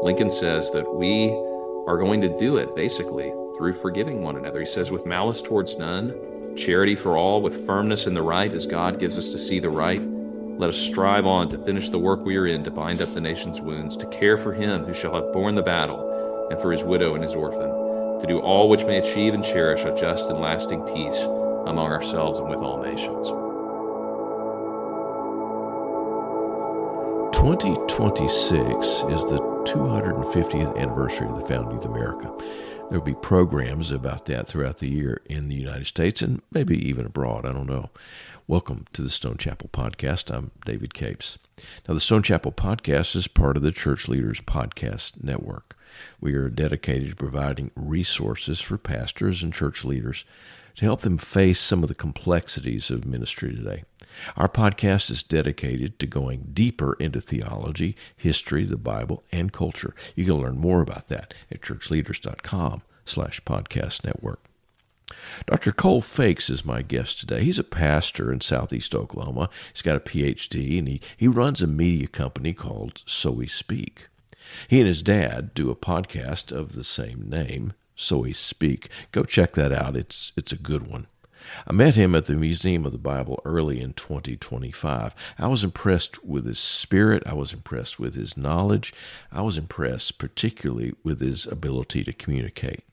Lincoln says that we are going to do it basically through forgiving one another. He says, with malice towards none, charity for all, with firmness in the right, as God gives us to see the right. Let us strive on to finish the work we are in, to bind up the nation's wounds, to care for him who shall have borne the battle, and for his widow and his orphan, to do all which may achieve and cherish a just and lasting peace among ourselves and with all nations. 2026 is the 250th anniversary of the founding of America. There will be programs about that throughout the year in the United States and maybe even abroad. I don't know. Welcome to the Stone Chapel Podcast. I'm David Capes. Now, the Stone Chapel Podcast is part of the Church Leaders Podcast Network. We are dedicated to providing resources for pastors and church leaders to help them face some of the complexities of ministry today. Our podcast is dedicated to going deeper into theology, history, the Bible, and culture. You can learn more about that at ChurchLeaders.com/podcast network. Dr. Cole Feix is my guest today. He's a pastor in Southeast Oklahoma. He's got a PhD, and he runs a media company called So We Speak. He and his dad do a podcast of the same name, So We Speak. Go check that out. It's a good one. I met him at the Museum of the Bible early in 2025. I was impressed with his spirit. I was impressed with his knowledge. I was impressed particularly with his ability to communicate.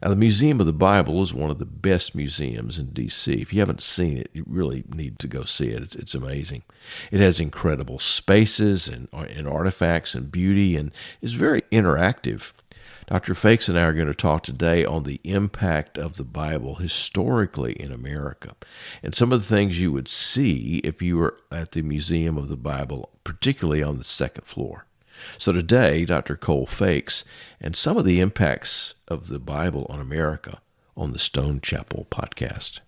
Now, the Museum of the Bible is one of the best museums in D.C. If you haven't seen it, you really need to go see it. It's amazing. It has incredible spaces and artifacts and beauty, and is very interactive. Dr. Feix and I are going to talk today on the impact of the Bible historically in America and some of the things you would see if you were at the Museum of the Bible, particularly on the second floor. So today, Dr. Cole Feix and some of the impacts of the Bible on America on the Stone Chapel Podcast.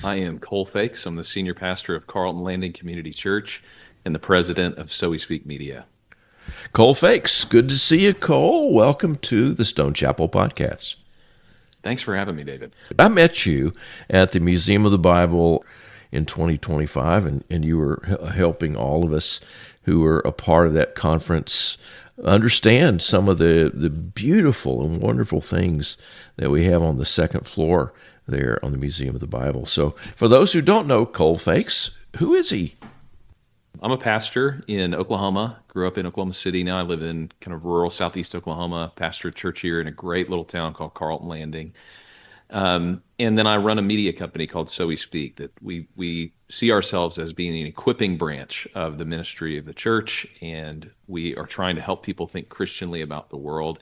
I am Cole Feix. I'm the senior pastor of Carlton Landing Community Church and the president of So We Speak Media. Cole Feix, good to see you, Cole. Welcome to the Stone Chapel Podcast. Thanks for having me, David. I met you at the Museum of the Bible in 2025, and you were helping all of us who were a part of that conference understand some of the beautiful and wonderful things that we have on the second floor there on the Museum of the Bible. So for those who don't know Cole Feix, who is he? I'm a pastor in Oklahoma, grew up in Oklahoma City. Now I live in kind of rural southeast Oklahoma, pastor a church here in a great little town called Carlton Landing. And then I run a media company called So We Speak, that we see ourselves as being an equipping branch of the ministry of the church, and we are trying to help people think Christianly about the world.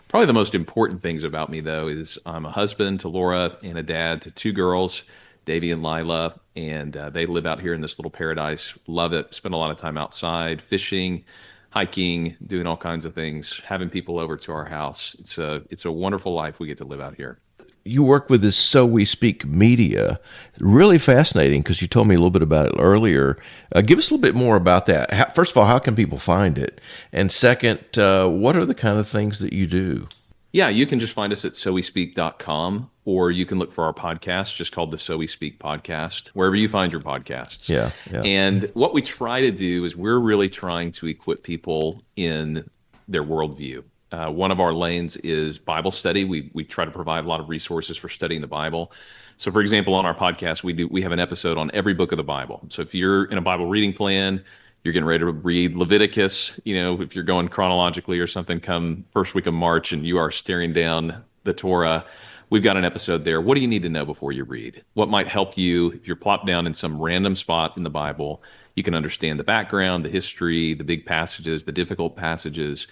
Probably the most important things about me, though, is I'm a husband to Laura and a dad to two girls, Davy and Lila, and they live out here in this little paradise. Love it. Spend a lot of time outside, fishing, hiking, doing all kinds of things, having people over to our house. It's a wonderful life we get to live out here. You work with this So We Speak Media. Really fascinating, because you told me a little bit about it earlier. Give us a little bit more about that. First of all, how can people find it? And second, what are the kind of things that you do? Yeah, you can just find us at SoWeSpeak.com, or you can look for our podcast, just called the So We Speak Podcast, wherever you find your podcasts. Yeah. And what we try to do is we're really trying to equip people in their worldview. One of our lanes is Bible study. We try to provide a lot of resources for studying the Bible. So, for example, on our podcast, we have an episode on every book of the Bible. So if you're in a Bible reading plan, you're getting ready to read Leviticus, if you're going chronologically or something, come first week of March and you are staring down the Torah, we've got an episode there. What do you need to know before you read? What might help you if you're plopped down in some random spot in the Bible? You can understand the background, the history, the big passages, the difficult passages.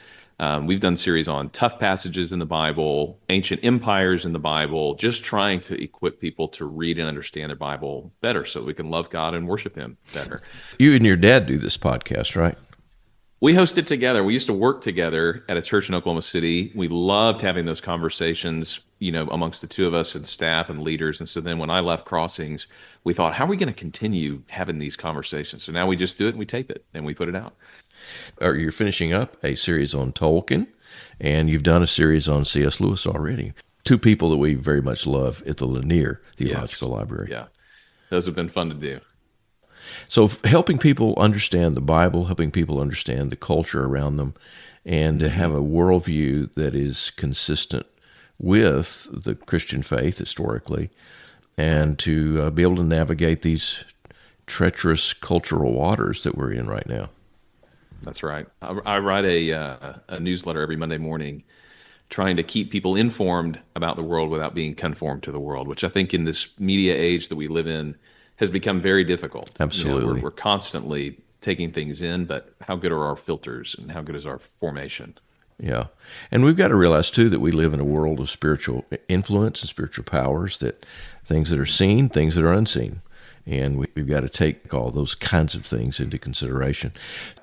We've done series on tough passages in the Bible, ancient empires in the Bible, just trying to equip people to read and understand their Bible better so we can love God and worship Him better. You and your dad do this podcast, right? We hosted together. We used to work together at a church in Oklahoma City. We loved having those conversations, amongst the two of us and staff and leaders. And so then when I left Crossings, we thought, how are we going to continue having these conversations? So now we just do it and we tape it and we put it out. Or you're finishing up a series on Tolkien, and you've done a series on C.S. Lewis already. Two people that we very much love at the Lanier Theological Yes. Library. Yeah. Those have been fun to do. So helping people understand the Bible, helping people understand the culture around them, and to have a worldview that is consistent with the Christian faith historically, and to be able to navigate these treacherous cultural waters that we're in right now. That's right. I write a newsletter every Monday morning trying to keep people informed about the world without being conformed to the world, which I think in this media age that we live in has become very difficult. Absolutely. We're constantly taking things in, but how good are our filters and how good is our formation? Yeah. And we've got to realize, too, that we live in a world of spiritual influence and spiritual powers, that things that are seen, things that are unseen. And we've got to take all those kinds of things into consideration.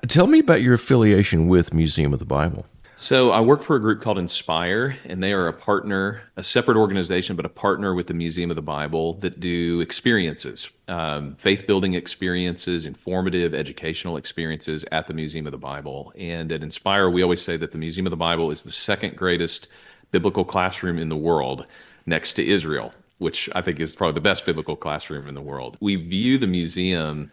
Tell me about your affiliation with Museum of the Bible. So I work for a group called Inspire, and they are a partner, a separate organization, but a partner with the Museum of the Bible that do experiences, faith-building experiences, informative, educational experiences at the Museum of the Bible. And at Inspire, we always say that the Museum of the Bible is the second greatest biblical classroom in the world, next to Israel, which I think is probably the best biblical classroom in the world. We view the museum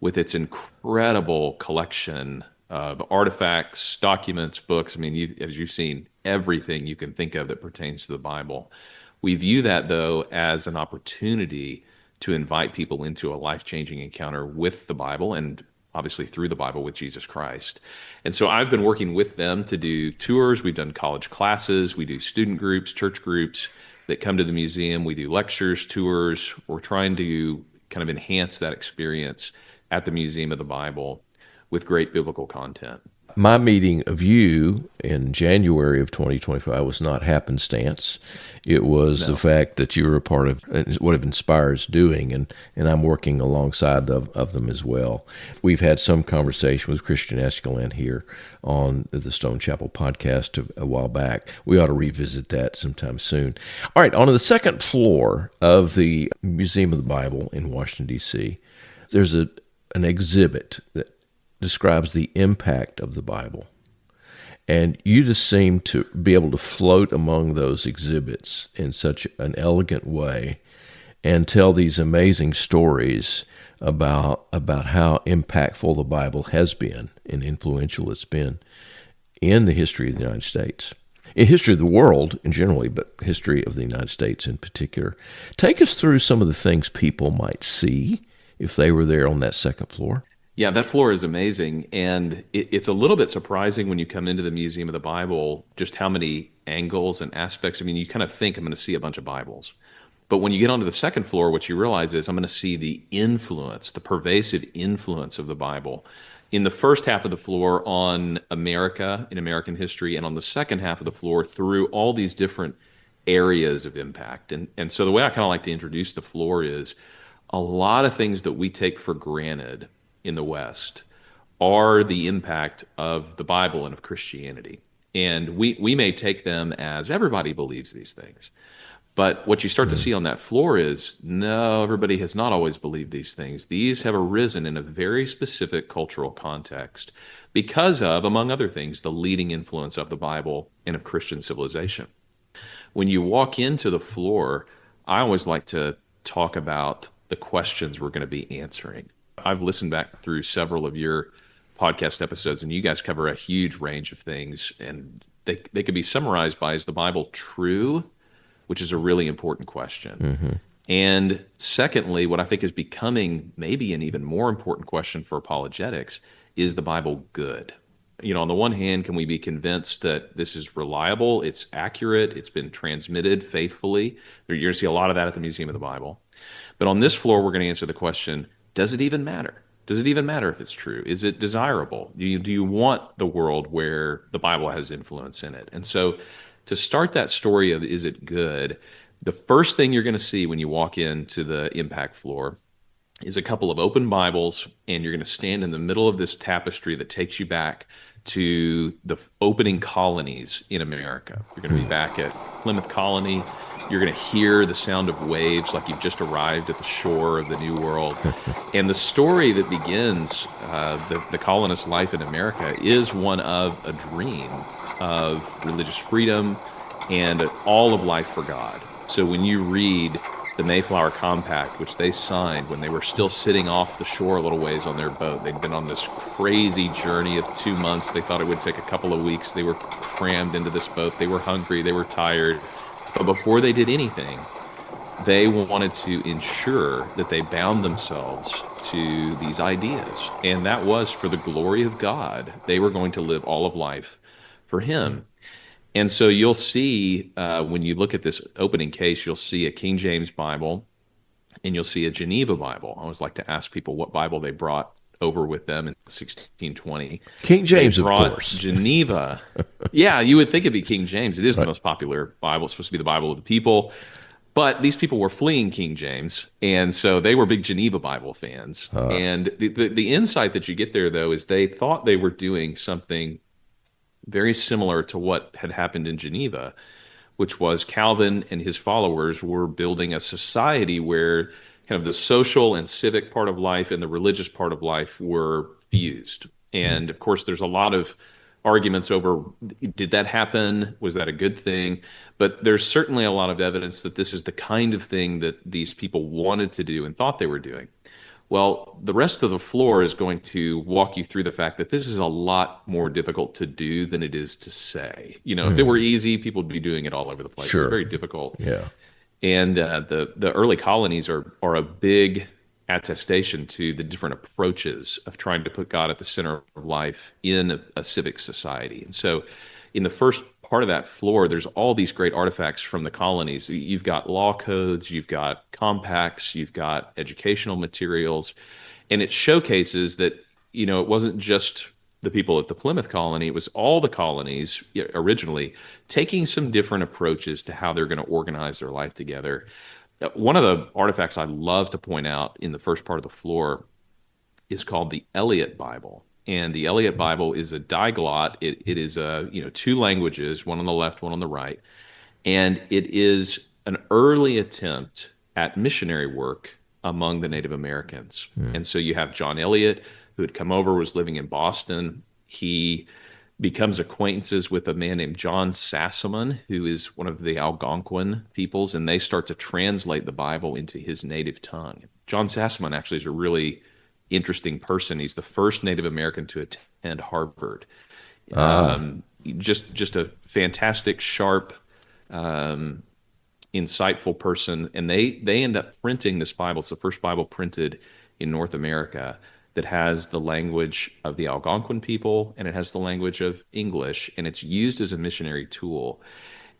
with its incredible collection of artifacts, documents, books. I mean, as you've seen, everything you can think of that pertains to the Bible. We view that, though, as an opportunity to invite people into a life-changing encounter with the Bible and obviously through the Bible with Jesus Christ. And so I've been working with them to do tours. We've done college classes. We do student groups, church groups that come to the museum. We do lectures, tours. We're trying to kind of enhance that experience at the Museum of the Bible with great biblical content. My meeting of you in January of 2025 was not happenstance. It was the fact that you were a part of what Inspire is doing, and I'm working alongside of them as well. We've had some conversation with Christian Escalante here on the Stone Chapel podcast a while back. We ought to revisit that sometime soon. All right, on the second floor of the Museum of the Bible in Washington, D.C., there's an exhibit that describes the impact of the Bible. And you just seem to be able to float among those exhibits in such an elegant way and tell these amazing stories about how impactful the Bible has been and influential it's been in the history of the United States. In history of the world in generally, but history of the United States in particular. Take us through some of the things people might see if they were there on that second floor. Yeah, that floor is amazing. And it's a little bit surprising when you come into the Museum of the Bible, just how many angles and aspects. I mean, you kind of think I'm going to see a bunch of Bibles. But when you get onto the second floor, what you realize is I'm going to see the influence, the pervasive influence of the Bible in the first half of the floor on America, in American history, and on the second half of the floor through all these different areas of impact. And so the way I kind of like to introduce the floor is a lot of things that we take for granted in the West are the impact of the Bible and of Christianity. And we may take them as everybody believes these things. But what you start to see on that floor is, no, everybody has not always believed these things. These have arisen in a very specific cultural context because of, among other things, the leading influence of the Bible and of Christian civilization. When you walk into the floor, I always like to talk about the questions we're going to be answering. I've listened back through several of your podcast episodes, and you guys cover a huge range of things, and they could be summarized by, is the Bible true? Which is a really important question. Mm-hmm. And secondly, what I think is becoming maybe an even more important question for apologetics, is the Bible good? On the one hand, can we be convinced that this is reliable, it's accurate, it's been transmitted faithfully? You're going to see a lot of that at the Museum of the Bible. But on this floor, we're going to answer the question, does it even matter? Does it even matter if it's true? Is it desirable? Do you want the world where the Bible has influence in it? And so to start that story of is it good, the first thing you're going to see when you walk into the impact floor is a couple of open Bibles, and you're going to stand in the middle of this tapestry that takes you back to the opening colonies in America. You're going to be back at Plymouth Colony. You're going to hear the sound of waves like you've just arrived at the shore of the New World. And the story that begins the colonist life in America is one of a dream of religious freedom and all of life for God. So when you read the Mayflower Compact, which they signed when they were still sitting off the shore a little ways on their boat. They'd been on this crazy journey of 2 months. They thought it would take a couple of weeks. They were crammed into this boat. They were hungry. They were tired. But before they did anything, they wanted to ensure that they bound themselves to these ideas. And that was for the glory of God. They were going to live all of life for Him. And so you'll see, when you look at this opening case, you'll see a King James Bible and you'll see a Geneva Bible. I always like to ask people what Bible they brought over with them in 1620. King James, of course. Geneva. Yeah, you would think it'd be King James. It is Right. the most popular Bible. It's supposed to be the Bible of the people. But these people were fleeing King James, and so they were big Geneva Bible fans. And the insight that you get there, though, is they thought they were doing something very similar to what had happened in Geneva, which was Calvin and his followers were building a society where kind of the social and civic part of life and the religious part of life were fused. And of course, there's a lot of arguments over, did that happen? Was that a good thing? But there's certainly a lot of evidence that this is the kind of thing that these people wanted to do and thought they were doing. Well, the rest of the floor is going to walk you through the fact that this is a lot more difficult to do than it is to say. You know, if it were easy, people would be doing it all over the place. Sure. It's very difficult. Yeah. And the early colonies are a big attestation to the different approaches of trying to put God at the center of life in a civic society. And so in the first part of that floor, there's all these great artifacts from the colonies. You've got law codes, you've got compacts, you've got educational materials, and it showcases that, you know, it wasn't just the people at the Plymouth colony, it was all the colonies originally taking some different approaches to how they're going to organize their life together. One of the artifacts I love to point out in the first part of the floor is called the Eliot Bible. And the Eliot Bible is a diglot. It is two languages, one on the left, one on the right. And it is an early attempt at missionary work among the Native Americans. And so you have John Eliot, who had come over, was living in Boston. He becomes acquaintances with a man named John Sassamon, who is one of the Algonquin peoples, and they start to translate the Bible into his native tongue. John Sassamon actually is a really interesting person. He's the first Native American to attend Harvard. Just a fantastic, sharp, insightful person. And they end up printing this Bible. It's the first Bible printed in North America that has the language of the Algonquin people and it has the language of English, and it's used as a missionary tool.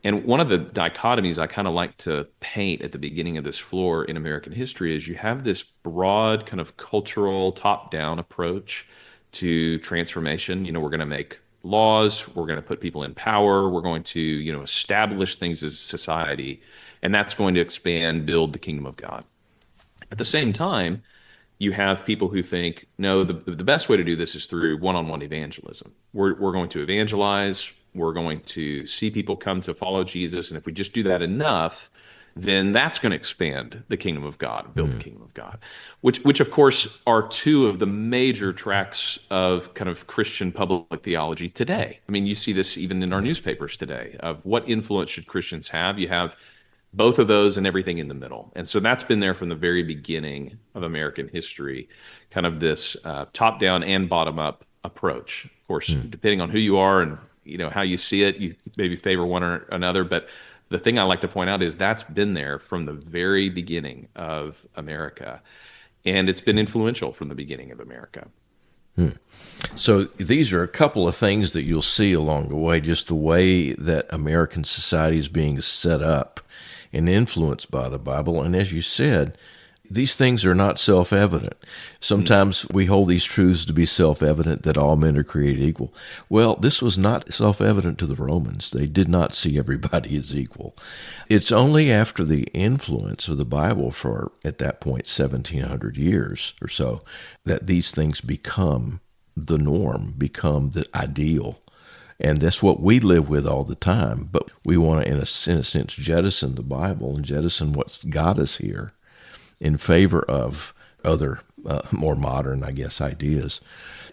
And one of the dichotomies I kind of like to paint at the beginning of this floor in American history is you have this broad kind of cultural top-down approach to transformation. You know, we're going to make laws, we're going to put people in power, we're going to, you know, establish things as a society, and that's going to expand, build the kingdom of God. At the same time, you have people who think, no, the best way to do this is through one-on-one evangelism. We're going to evangelize. We're going to see people come to follow Jesus. And if we just do that enough, then that's going to expand the kingdom of God, build the kingdom of God, which of course are two of the major tracks of kind of Christian public theology today. I mean, you see this even in our newspapers today of what influence should Christians have. You have both of those and everything in the middle. And so that's been there from the very beginning of American history, kind of this top-down and bottom-up approach. Of course, depending on who you are and you know how you see it, you maybe favor one or another. But the thing I like to point out is that's been there from the very beginning of America. And it's been influential from the beginning of America. So these are a couple of things that you'll see along the way, just the way that American society is being set up and influenced by the Bible. And as you said, these things are not self-evident. Sometimes we hold these truths to be self-evident, that all men are created equal. Well, this was not self-evident to the Romans. They did not see everybody as equal. It's only after the influence of the Bible for, at that point, 1,700 years or so, that these things become the norm, become the ideal. And that's what we live with all the time. But we want to, in a sense, jettison the Bible and jettison what's got us here in favor of other, more modern, I guess, ideas.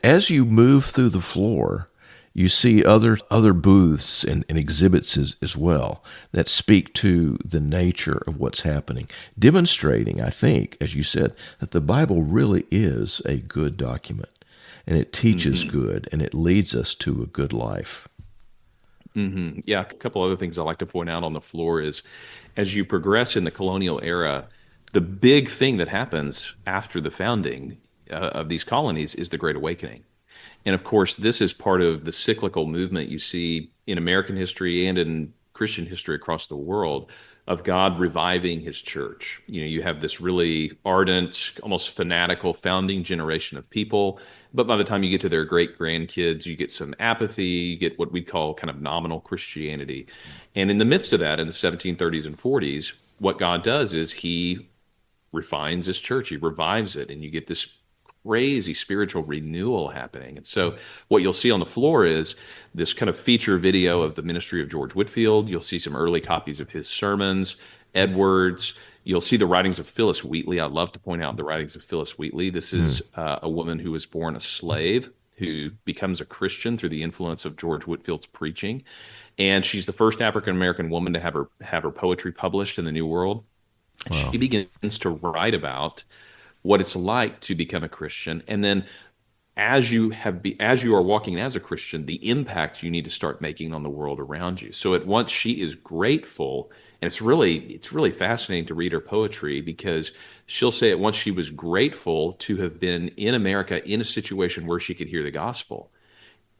As you move through the floor, you see other booths and exhibits as well that speak to the nature of what's happening, demonstrating, I think, as you said, that the Bible really is a good document, and it teaches good, and it leads us to a good life. Yeah, a couple other things I like to point out on the floor is as you progress in the colonial era, the big thing that happens after the founding of these colonies is the Great Awakening. And of course, this is part of the cyclical movement you see in American history and in Christian history across the world of God reviving his church. You know, you have this really ardent, almost fanatical founding generation of people. But by the time you get to their great grandkids, you get some apathy, you get what we call kind of nominal Christianity. And in the midst of that, in the 1730s and 40s, what God does is he refines his church, he revives it, and you get this crazy spiritual renewal happening. And so what you'll see on the floor is this kind of feature video of the ministry of George Whitefield. You'll see some early copies of his sermons, Edwards. You'll see the writings of Phyllis Wheatley. I love to point out the writings of Phyllis Wheatley. This is a woman who was born a slave, who becomes a Christian through the influence of George Whitefield's preaching. And she's the first African American woman to have her poetry published in the New World. And Wow. she begins to write about what it's like to become a Christian, and then as you are walking as a Christian, the impact you need to start making on the world around you. So at once she is grateful, and it's really fascinating to read her poetry because she'll say at once she was grateful to have been in America in a situation where she could hear the gospel.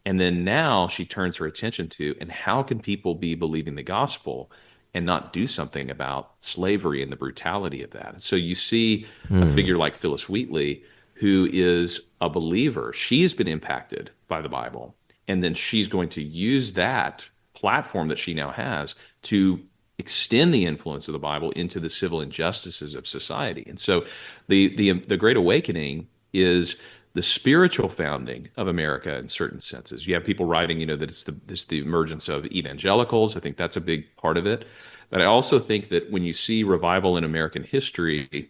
And then now she turns her attention to, and how can people be believing the gospel and not do something about slavery and the brutality of that? So you see a figure like Phyllis Wheatley, who is a believer. She's been impacted by the Bible. And then she's going to use that platform that she now has to extend the influence of the Bible into the civil injustices of society. And so the Great Awakening is the spiritual founding of America in certain senses. You have people writing, that it's the emergence of evangelicals. I think that's a big part of it. But I also think that when you see revival in American history,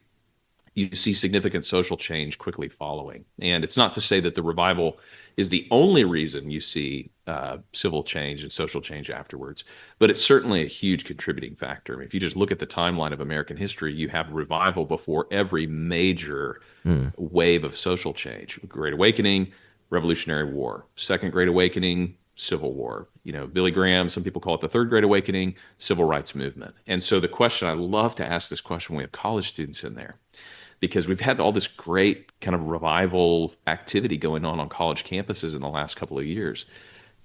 you see significant social change quickly following. And it's not to say that the revival is the only reason you see civil change and social change afterwards, but it's certainly a huge contributing factor. I mean, if you just look at the timeline of American history, you have revival before every major wave of social change. Great Awakening, Revolutionary War. Second Great Awakening, Civil War. Billy Graham, some people call it the Third Great Awakening, Civil Rights Movement. And so the question, I love to ask this question when we have college students in there, because we've had all this great kind of revival activity going on college campuses in the last couple of years.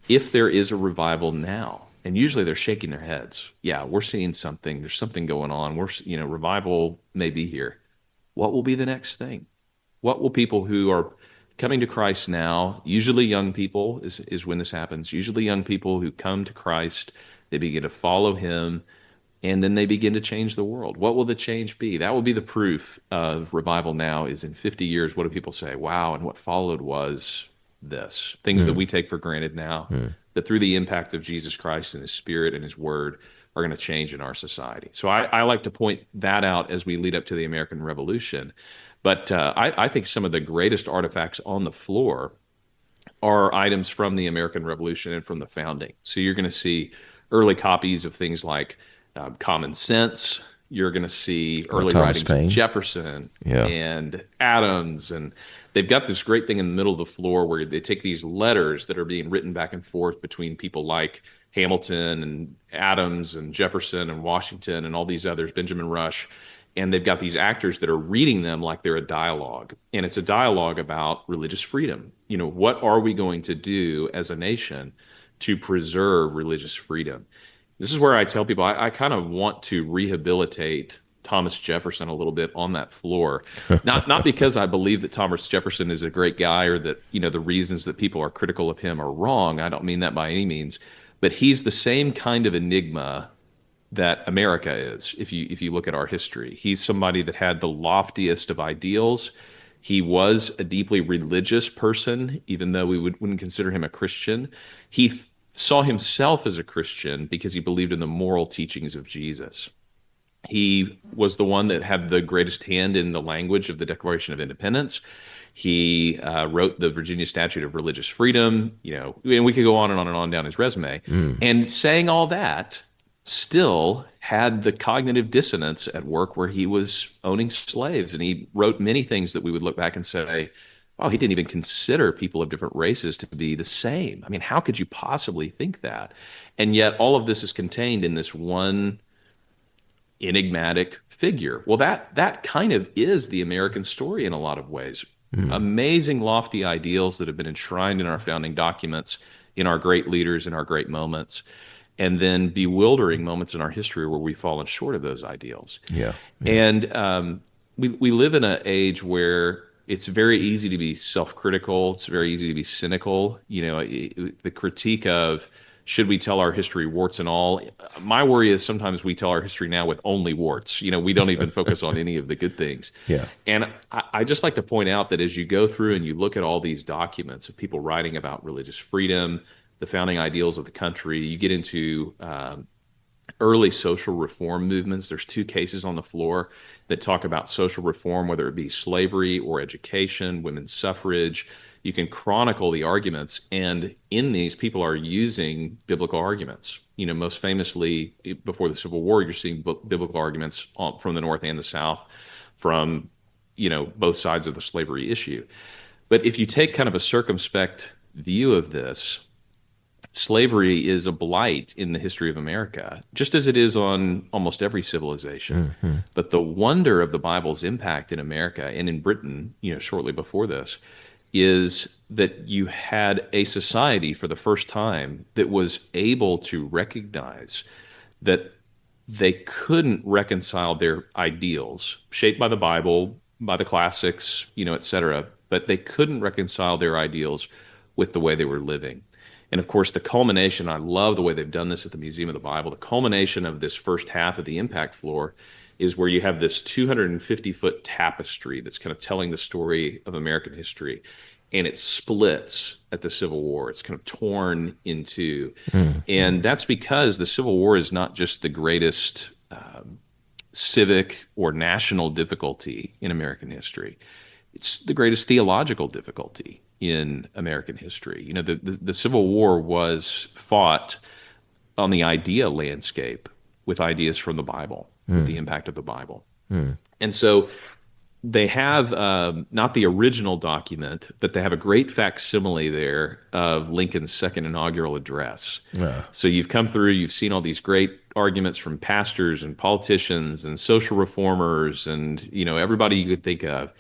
If there is a revival now, and usually they're shaking their heads, yeah, we're seeing something, there's something going on, revival may be here. What will be the next thing? What will people who are coming to Christ now, usually young people is when this happens, usually young people who come to Christ, they begin to follow him, and then they begin to change the world. What will the change be? That will be the proof of revival now is in 50 years, what do people say? Wow, and what followed was this. Things that we take for granted now, that through the impact of Jesus Christ and his Spirit and his word are going to change in our society. So I like to point that out as we lead up to the American Revolution. But I think some of the greatest artifacts on the floor are items from the American Revolution and from the founding. So you're going to see early copies of things like Common Sense. You're going to see early Thomas writings Paine. of Jefferson Yeah. and Adams. And they've got this great thing in the middle of the floor where they take these letters that are being written back and forth between people like Hamilton and Adams and Jefferson and Washington and all these others, Benjamin Rush. And they've got these actors that are reading them like they're a dialogue. And it's a dialogue about religious freedom. What are we going to do as a nation to preserve religious freedom? This is where I tell people I kind of want to rehabilitate Thomas Jefferson a little bit on that floor. Not because I believe that Thomas Jefferson is a great guy or that, the reasons that people are critical of him are wrong. I don't mean that by any means. But he's the same kind of enigma that America is. If you look at our history, he's somebody that had the loftiest of ideals. He was a deeply religious person, even though we wouldn't consider him a Christian. He saw himself as a Christian because he believed in the moral teachings of Jesus. He was the one that had the greatest hand in the language of the Declaration of Independence. He wrote the Virginia Statute of Religious Freedom, and we could go on and on and on down his resume. And saying all that, still had the cognitive dissonance at work where he was owning slaves. And he wrote many things that we would look back and say, oh, he didn't even consider people of different races to be the same. I mean, how could you possibly think that? And yet all of this is contained in this one enigmatic figure. Well, that kind of is the American story in a lot of ways. Amazing, lofty ideals that have been enshrined in our founding documents, in our great leaders, in our great moments, and then bewildering moments in our history where we've fallen short of those ideals. Yeah. And we live in an age where it's very easy to be self-critical. It's very easy to be cynical. The critique of should we tell our history warts and all? My worry is sometimes we tell our history now with only warts. We don't even focus on any of the good things. Yeah. And I just like to point out that as you go through and you look at all these documents of people writing about religious freedom, the founding ideals of the country, you get into early social reform movements. There's two cases on the floor that talk about social reform, whether it be slavery or education, women's suffrage. You can chronicle the arguments, and in these, people are using biblical arguments. Most famously, before the Civil War, you're seeing biblical arguments from the North and the South, from both sides of the slavery issue. But if you take kind of a circumspect view of this, slavery is a blight in the history of America, just as it is on almost every civilization. But the wonder of the Bible's impact in America and in Britain, shortly before this, is that you had a society for the first time that was able to recognize that they couldn't reconcile their ideals, shaped by the Bible, by the classics, et cetera, but they couldn't reconcile their ideals with the way they were living. And of course, the culmination, I love the way they've done this at the Museum of the Bible, the culmination of this first half of the impact floor is where you have this 250-foot tapestry that's kind of telling the story of American history. And it splits at the Civil War. It's kind of torn in two. And that's because the Civil War is not just the greatest civic or national difficulty in American history. It's the greatest theological difficulty in American history. The Civil War was fought on the idea landscape with ideas from the Bible, with the impact of the Bible. And so they have not the original document, but they have a great facsimile there of Lincoln's second inaugural address. So you've come through, you've seen all these great arguments from pastors and politicians and social reformers and everybody you could think of.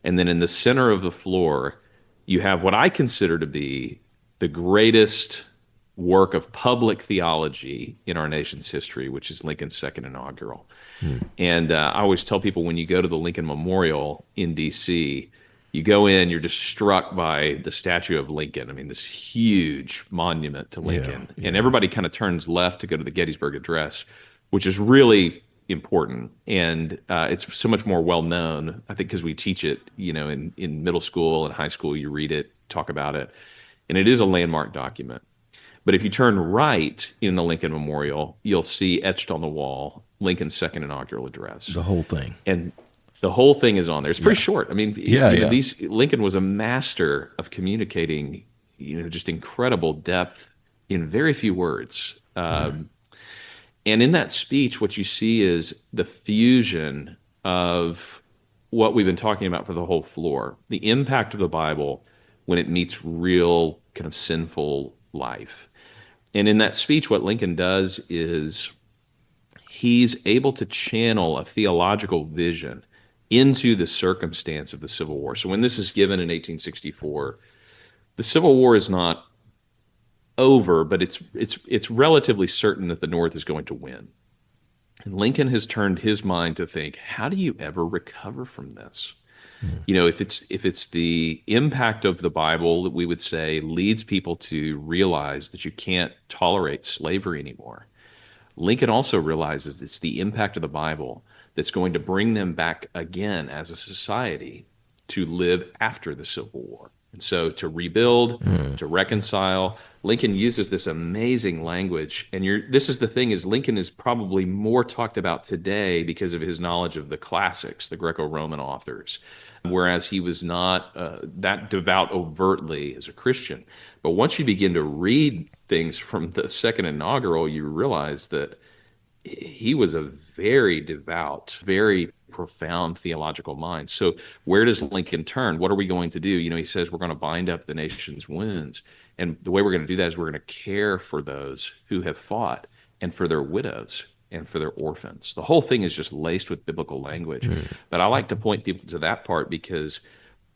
And then in the center of the floor, you have what I consider to be the greatest work of public theology in our nation's history, which is Lincoln's second inaugural. And I always tell people when you go to the Lincoln Memorial in D.C., you go in, you're just struck by the statue of Lincoln. I mean, this huge monument to Lincoln. And everybody kind of turns left to go to the Gettysburg Address, which is really important. And it's so much more well known, I think, because we teach it, in middle school and high school, you read it, talk about it. And it is a landmark document. But if you turn right in the Lincoln Memorial, you'll see etched on the wall Lincoln's second inaugural address. The whole thing. And the whole thing is on there. It's pretty short. I mean, Lincoln was a master of communicating, just incredible depth in very few words. And in that speech, what you see is the fusion of what we've been talking about for the whole floor, the impact of the Bible when it meets real kind of sinful life. And in that speech, what Lincoln does is he's able to channel a theological vision into the circumstance of the Civil War. So when this is given in 1864, the Civil War is not over, but it's relatively certain that the North is going to win. And Lincoln has turned his mind to think, how do you ever recover from this? If it's the impact of the Bible that we would say leads people to realize that you can't tolerate slavery anymore, Lincoln also realizes it's the impact of the Bible that's going to bring them back again as a society to live after the Civil War. And so to rebuild, to reconcile, Lincoln uses this amazing language. And this is the thing, is Lincoln is probably more talked about today because of his knowledge of the classics, the Greco-Roman authors, whereas he was not that devout overtly as a Christian. But once you begin to read things from the second inaugural, you realize that he was a very devout, very profound theological mind. So where does Lincoln turn? What are we going to do? He says we're going to bind up the nation's wounds. And the way we're going to do that is we're going to care for those who have fought and for their widows and for their orphans. The whole thing is just laced with biblical language. But I like to point people to that part because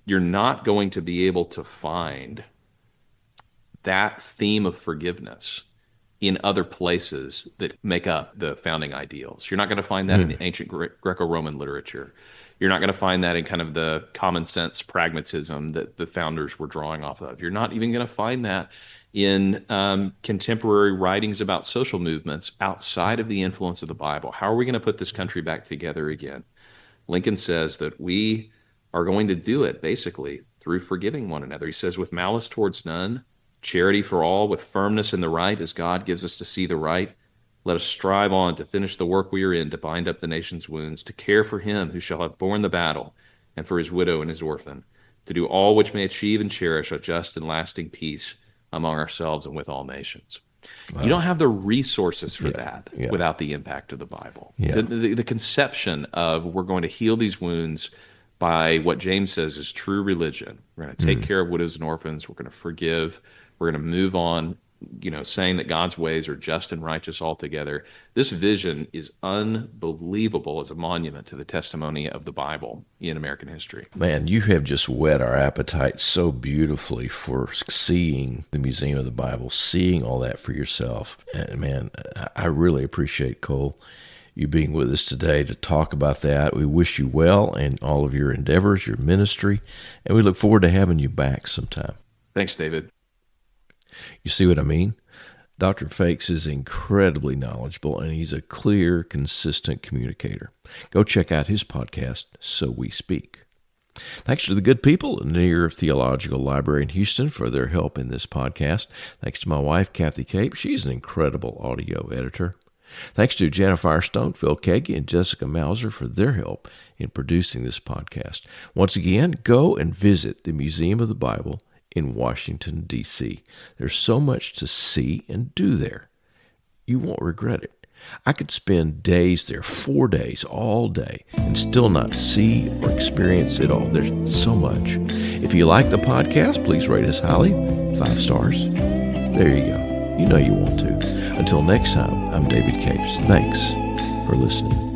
you're not going to be able to find that theme of forgiveness in other places that make up the founding ideals. You're not going to find that in the ancient Greco-Roman literature. You're not going to find that in kind of the common sense pragmatism that the founders were drawing off of. You're not even going to find that in contemporary writings about social movements outside of the influence of the Bible. How are we going to put this country back together again? Lincoln says that we are going to do it basically through forgiving one another. He says, with malice towards none, charity for all, with firmness in the right, as God gives us to see the right. Let us strive on to finish the work we are in, to bind up the nation's wounds, to care for him who shall have borne the battle, and for his widow and his orphan, to do all which may achieve and cherish a just and lasting peace among ourselves and with all nations. Wow. You don't have the resources for that without the impact of the Bible. Yeah. The conception of we're going to heal these wounds by what James says is true religion. We're going to take care of widows and orphans. We're going to forgive. We're going to move on, saying that God's ways are just and righteous altogether. This vision is unbelievable as a monument to the testimony of the Bible in American history. Man, you have just whet our appetite so beautifully for seeing the Museum of the Bible, seeing all that for yourself. And man, I really appreciate, Cole, you being with us today to talk about that. We wish you well in all of your endeavors, your ministry, and we look forward to having you back sometime. Thanks, David. You see what I mean? Dr. Feix is incredibly knowledgeable, and he's a clear, consistent communicator. Go check out his podcast, So We Speak. Thanks to the good people in the Near Theological Library in Houston for their help in this podcast. Thanks to my wife, Kathy Cape. She's an incredible audio editor. Thanks to Jenna Firestone, Phil Kagi, and Jessica Mauser for their help in producing this podcast. Once again, go and visit the Museum of the Bible in Washington, D.C. There's so much to see and do there. You won't regret it. I could spend days there, 4 days, all day, and still not see or experience it all. There's so much. If you like the podcast, please rate us highly, 5 stars. There you go. You know you want to. Until next time, I'm David Capes. Thanks for listening.